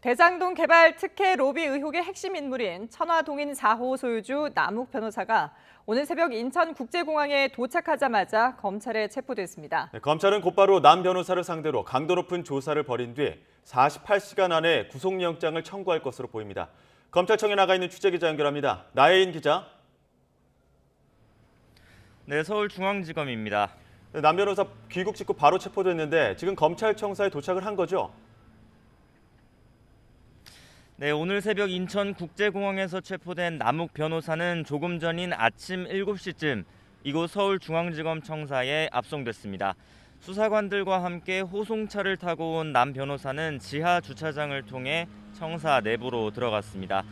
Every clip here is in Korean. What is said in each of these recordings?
대장동 개발 특혜 로비 의혹의 핵심 인물인 천화동인 4호 소유주 남욱 변호사가 오늘 새벽 인천국제공항에 도착하자마자 검찰에 체포됐습니다. 검찰은 곧바로 남 변호사를 상대로 강도 높은 조사를 벌인 뒤 48시간 안에 구속영장을 청구할 것으로 보입니다. 검찰청에 나가 있는 취재기자 연결합니다. 나혜인 기자. 네, 서울중앙지검입니다. 남 변호사 귀국 직후 바로 체포됐는데 지금 검찰청사에 도착을 한 거죠? 네, 오늘 새벽 인천국제공항에서 체포된 남욱 변호사는 조금 전인 아침 7시쯤 이곳 서울중앙지검 청사에 압송됐습니다. 수사관들과 함께 호송차를 타고 온 남 변호사는 지하 주차장을 통해 청사 내부로 들어갔습니다.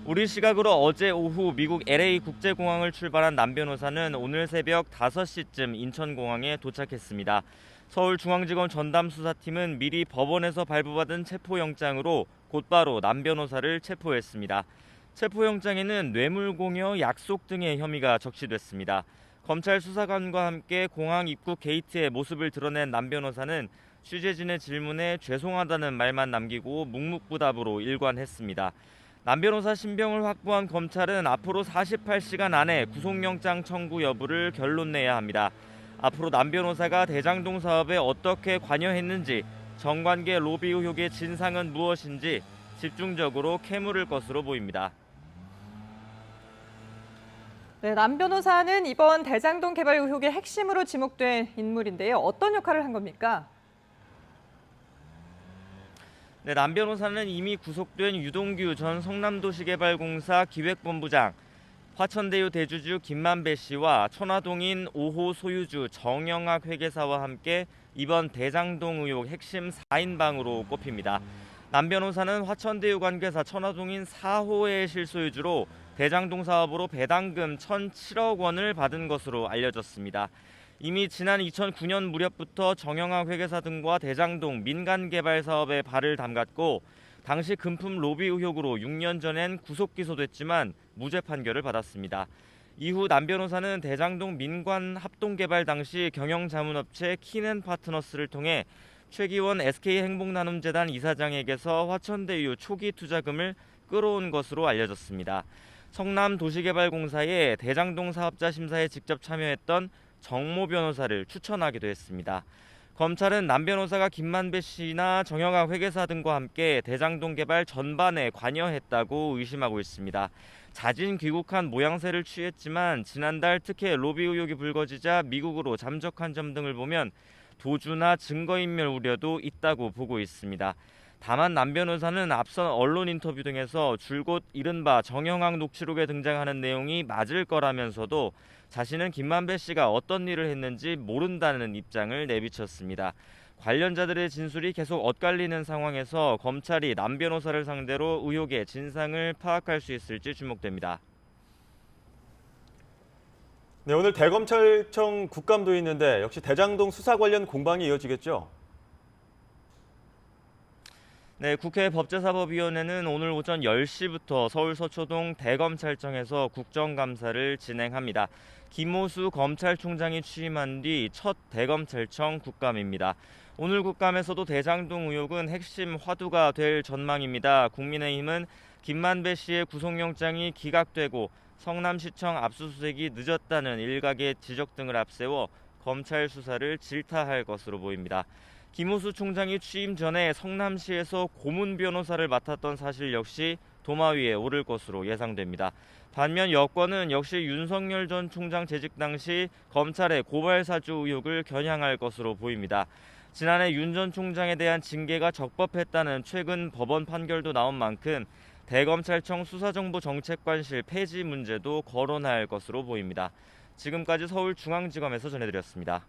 우리 시각으로 어제 오후 미국 LA 국제공항을 출발한 남 변호사는 오늘 새벽 5시쯤 인천공항에 도착했습니다. 서울중앙지검 전담수사팀은 미리 법원에서 발부받은 체포영장으로 곧바로 남 변호사를 체포했습니다. 체포영장에는 뇌물공여, 약속 등의 혐의가 적시됐습니다. 검찰 수사관과 함께 공항 입구 게이트의 모습을 드러낸 남 변호사는 취재진의 질문에 죄송하다는 말만 남기고 묵묵부답으로 일관했습니다. 남 변호사 신병을 확보한 검찰은 앞으로 48시간 안에 구속영장 청구 여부를 결론 내야 합니다. 앞으로 남 변호사가 대장동 사업에 어떻게 관여했는지, 정관계 로비 의혹의 진상은 무엇인지 집중적으로 캐물을 것으로 보입니다. 네, 남 변호사는 이번 대장동 개발 의혹의 핵심으로 지목된 인물인데요. 어떤 역할을 한 겁니까? 네, 남 변호사는 이미 구속된 유동규 전 성남도시개발공사 기획본부장, 화천대유 대주주 김만배 씨와 천화동인 5호 소유주 정영학 회계사와 함께 이번 대장동 의혹 핵심 4인방으로 꼽힙니다. 남 변호사는 화천대유 관계사 천화동인 4호의 실소유주로 대장동 사업으로 배당금 1,007억 원을 받은 것으로 알려졌습니다. 이미 지난 2009년 무렵부터 정영학 회계사 등과 대장동 민간개발 사업에 발을 담갔고 당시 금품 로비 의혹으로 6년 전엔 구속 기소됐지만 무죄 판결을 받았습니다. 이후 남 변호사는 대장동 민관 합동개발 당시 경영자문업체 키넨파트너스를 통해 최기원 SK행복나눔재단 이사장에게서 화천대유 초기 투자금을 끌어온 것으로 알려졌습니다. 성남도시개발공사의 대장동 사업자 심사에 직접 참여했던 정모 변호사를 추천하기도 했습니다. 검찰은 남 변호사가 김만배 씨나 정영학 회계사 등과 함께 대장동 개발 전반에 관여했다고 의심하고 있습니다. 자진 귀국한 모양새를 취했지만 지난달 특혜 로비 의혹이 불거지자 미국으로 잠적한 점 등을 보면 도주나 증거인멸 우려도 있다고 보고 있습니다. 다만 남 변호사는 앞선 언론 인터뷰 등에서 줄곧 이른바 정영학 녹취록에 등장하는 내용이 맞을 거라면서도 자신은 김만배 씨가 어떤 일을 했는지 모른다는 입장을 내비쳤습니다. 관련자들의 진술이 계속 엇갈리는 상황에서 검찰이 남 변호사를 상대로 의혹의 진상을 파악할 수 있을지 주목됩니다. 네, 오늘 대검찰청 국감도 있는데 역시 대장동 수사 관련 공방이 이어지겠죠? 네, 국회 법제사법위원회는 오늘 오전 10시부터 서울 서초동 대검찰청에서 국정감사를 진행합니다. 김호수 검찰총장이 취임한 뒤 첫 대검찰청 국감입니다. 오늘 국감에서도 대장동 의혹은 핵심 화두가 될 전망입니다. 국민의힘은 김만배 씨의 구속영장이 기각되고 성남시청 압수수색이 늦었다는 일각의 지적 등을 앞세워 검찰 수사를 질타할 것으로 보입니다. 김호수 총장이 취임 전에 성남시에서 고문 변호사를 맡았던 사실 역시 도마 위에 오를 것으로 예상됩니다. 반면 여권은 역시 윤석열 전 총장 재직 당시 검찰의 고발 사주 의혹을 겨냥할 것으로 보입니다. 지난해 윤 전 총장에 대한 징계가 적법했다는 최근 법원 판결도 나온 만큼 대검찰청 수사정보정책관실 폐지 문제도 거론할 것으로 보입니다. 지금까지 서울중앙지검에서 전해드렸습니다.